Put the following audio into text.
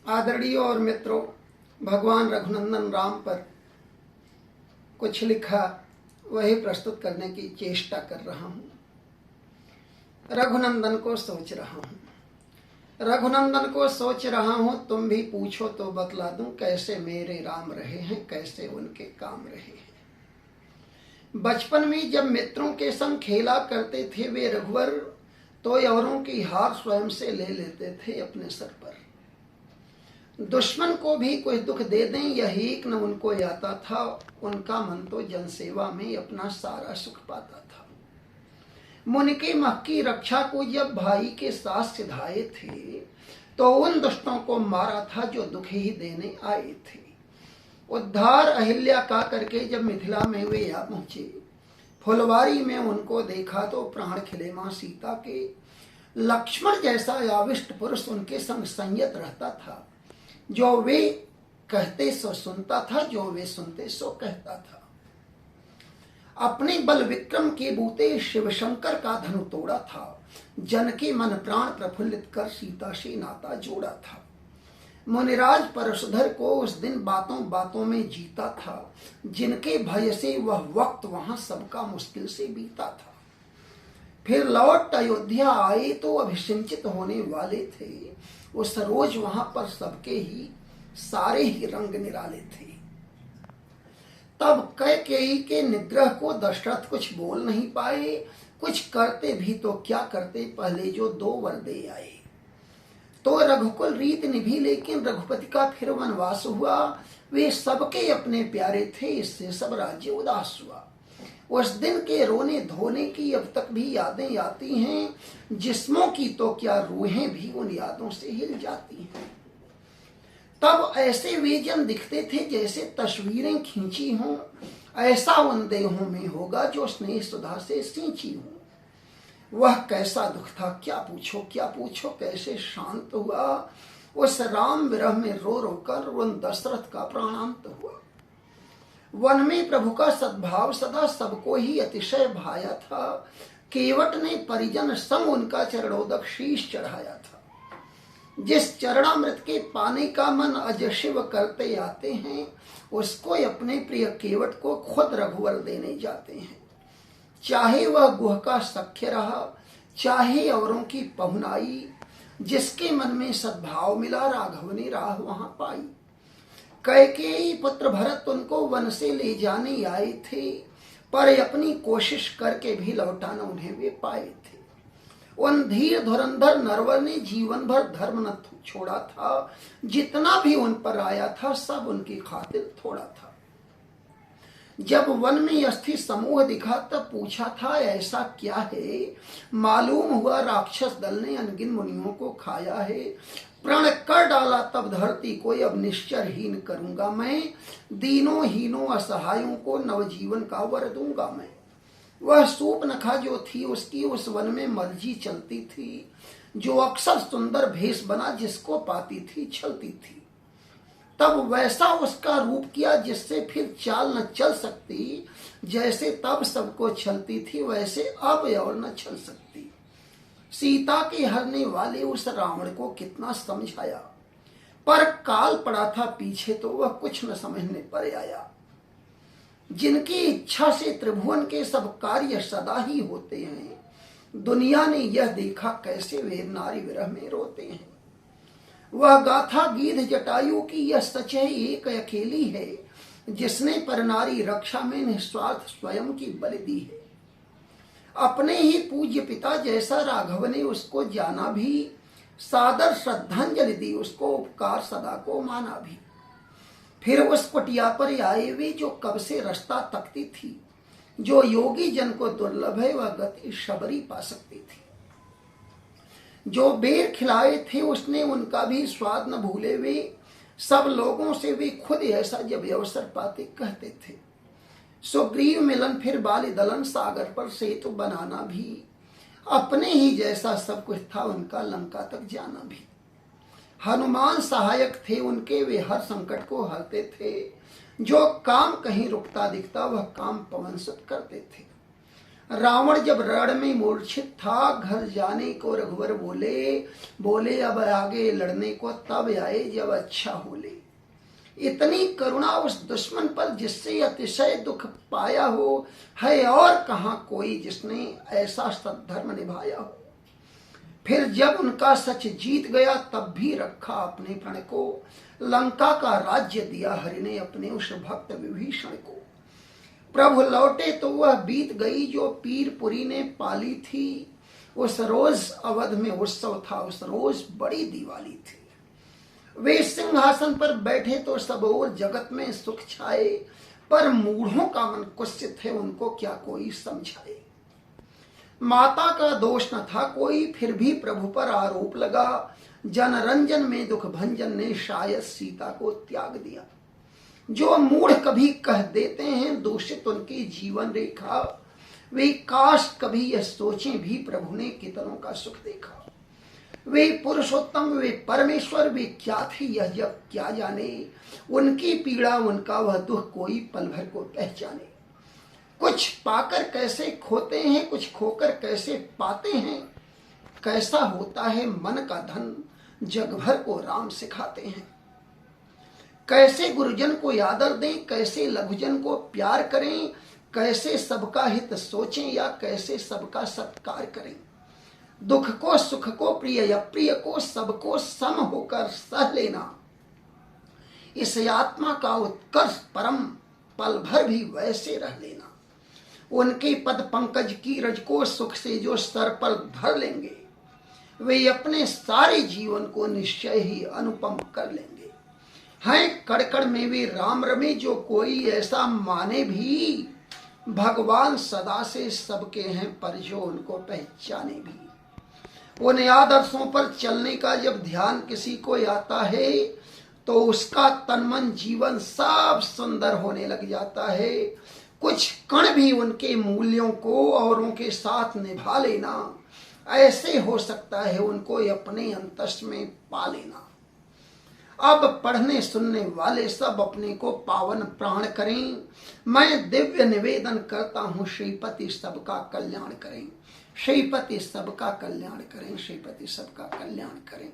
आदरणीय और मित्रों, भगवान रघुनंदन राम पर कुछ लिखा वही प्रस्तुत करने की चेष्टा कर रहा हूँ। रघुनंदन को सोच रहा हूँ, रघुनंदन को सोच रहा हूँ। तुम भी पूछो तो बतला दूं, कैसे मेरे राम रहे हैं, कैसे उनके काम रहे हैं। बचपन में जब मित्रों के संग खेला करते थे वे रघुवर, तो औरों की हार स्वयं से ले लेते थे अपने सर पर। दुश्मन को भी कुछ दुख दे दें यही एक न उनको आता था। उनका मन तो जनसेवा में अपना सारा सुख पाता था। मुनि के मख की रक्षा को जब भाई के साथ सिधाए थे, तो उन दुष्टों को मारा था जो दुख ही देने आए थे। उद्धार अहिल्या का करके जब मिथिला में वे आ पहुंचे, फुलवारी में उनको देखा तो प्राण खिले मां सीता के। लक्ष्मण जैसा आविष्ट पुरुष उनके संग संयत रहता था। जो वे कहते सो सुनता था, जो वे सुनते सो कहता था। अपने बल विक्रम के बूते शिव शंकर का धनु तोड़ा था। जन के मन प्राण प्रफुल्लित कर सीता से नाता जोड़ा था। मुनिराज परशुधर को उस दिन बातों बातों में जीता था। जिनके भय से वह वक्त वहां सबका मुश्किल से बीता था। फिर लौट अयोध्या आए तो अभिषिंचित होने वाले थे। उस रोज वहां पर सबके ही सारे ही रंग निराले थे। तब कैकेयी के निग्रह को दशरथ कुछ बोल नहीं पाए। कुछ करते भी तो क्या करते, पहले जो 2 वर दे आए। तो रघुकुल रीत निभी, लेकिन रघुपति का फिर वनवास हुआ। वे सबके अपने प्यारे थे, इससे सब राज्य उदास हुआ। उस दिन के रोने धोने की अब तक भी यादें आती हैं। जिस्मों की तो क्या रूहें भी उन यादों से हिल जाती हैं। तब ऐसे वे जन दिखते थे जैसे तस्वीरें खींची हों। ऐसा उन देहों में होगा जो स्नेह सुधा से सींची हों। वह कैसा दुख था, क्या पूछो कैसे शांत हुआ। उस राम विरह में रो रो कर उन दशरथ का प्राणांत हुआ। वन में प्रभु का सद्भाव सदा सबको ही अतिशय भाया था। केवट ने परिजन संग उनका चरणोदक शीश चढ़ाया था। जिस चरणामृत के पाने का मन अज शिव करते आते हैं, उसको अपने प्रिय केवट को खुद रघुवर देने जाते हैं। चाहे वह गुह का सख्य रहा, चाहे औरों की पहुनाई। जिसके मन में सद्भाव मिला, राघव ने राह वहां पाई। कैकेयी पुत्र भरत उनको वन से ले जाने आए थे, पर अपनी कोशिश करके भी लौटाना उन्हें वे पाए थे। उन धीर धुरंधर नरवर ने जीवन भर धर्म न छोड़ा था। जितना भी उन पर आया था, सब उनकी खातिर थोड़ा था। जब वन में अस्थि समूह दिखा तब पूछा था, ऐसा क्या है। मालूम हुआ राक्षस दल ने अनगिन मुनियों को खाया है। प्रण कर डाला तब धरती को, अब निश्चरहीन करूंगा मैं। दीनों हीनों असहायों को नवजीवन का वर दूंगा मैं। वह सूर्पनखा जो थी, उसकी उस वन में मर्जी चलती थी। जो अक्सर सुंदर भेष बना, जिसको पाती थी छलती थी। तब वैसा उसका रूप किया जिससे फिर चाल न चल सकती। जैसे तब सबको छलती थी, वैसे अब और न छल सकती। सीता के हरने वाले उस रावण को कितना समझाया, पर काल पड़ा था पीछे, तो वह कुछ न समझने पर आया। जिनकी इच्छा से त्रिभुवन के सब कार्य सदा ही होते हैं, दुनिया ने यह देखा कैसे वे नारी विरह में रोते हैं। वह गाथा गीध जटायु की यह सच है, एक अकेली है, जिसने पर नारी रक्षा में निस्वार्थ स्वयं की बलि दी है। अपने ही पूज्य पिता जैसा राघव ने उसको जाना भी, सादर श्रद्धांजलि दी उसको, उपकार सदा को माना भी। फिर उस कुटिया पर आए वे जो कब से रास्ता तकती थी। जो योगी जन को दुर्लभ है, वह गति शबरी पा सकती थी। जो बेर खिलाए थे उसने उनका भी स्वाद न भूले वे। सब लोगों से वे खुद ऐसा जब अवसर पाते कहते थे। सुग्रीव मिलन फिर बाली दलन, सागर पर सेतु बनाना भी। अपने ही जैसा सब कुछ था उनका, लंका तक जाना भी। हनुमान सहायक थे उनके, वे हर संकट को हरते थे। जो काम कहीं रुकता दिखता, वह काम पवन सुत करते थे। रावण जब रण में मूर्छित था, घर जाने को रघुवर बोले अब आगे लड़ने को तब आए जब अच्छा होले। इतनी करुणा उस दुश्मन पर जिससे अतिशय दुख पाया हो, है और कहां कोई जिसने ऐसा सद्धर्म निभाया हो। फिर जब उनका सच जीत गया तब भी रखा अपने प्रण को, लंका का राज्य दिया हरि ने अपने उस भक्त विभीषण को। प्रभु लौटे तो वह बीत गई जो पीरपुरी ने पाली थी, उस रोज अवध में उत्सव था, उस रोज बड़ी दिवाली थी। वे सिंहासन पर बैठे तो सब और जगत में सुख छाए, पर मूढ़ों का मन कुत्सित है, उनको क्या कोई समझाए। माता का दोष न था कोई, फिर भी प्रभु पर आरोप लगा, जनरंजन में दुख भंजन ने शायद सीता को त्याग दिया। जो मूढ़ कभी कह देते हैं दूषित उनकी जीवन रेखा, वे काश कभी यह सोचें भी प्रभु ने कितनों का सुख देखा। वे पुरुषोत्तम वे परमेश्वर वे क्या थे यह जब क्या जाने, उनकी पीड़ा उनका वह दुख कोई पल भर को पहचाने। कुछ पाकर कैसे खोते हैं, कुछ खोकर कैसे पाते हैं, कैसा होता है मन का धन जग भर को राम सिखाते हैं। कैसे गुरुजन को आदर दें, कैसे लघुजन को प्यार करें, कैसे सबका हित सोचें या कैसे सबका सत्कार करें। दुख को सुख को प्रिय अप्रिय को सबको सम होकर सह लेना, इस आत्मा का उत्कर्ष परम पल भर भी वैसे रह लेना। उनके पद पंकज की रज को सुख से जो सर पर धर लेंगे, वे अपने सारे जीवन को निश्चय ही अनुपम कर लेंगे। हैं कड़कड़ में वे राम रमे, जो कोई ऐसा माने भी, भगवान सदा से सबके हैं पर जो उनको पहचाने भी। उन आदर्शों पर चलने का जब ध्यान किसी को आता है, तो उसका तन मन जीवन सब सुंदर होने लग जाता है। कुछ कण भी उनके मूल्यों को औरों के साथ निभा लेना, ऐसे हो सकता है उनको अपने अंतस में पा लेना। अब पढ़ने सुनने वाले सब अपने को पावन प्राण करें। मैं दिव्य निवेदन करता हूँ, श्रीपति सबका कल्याण करें, श्रीपति सबका कल्याण करें, श्रीपति सबका कल्याण करें।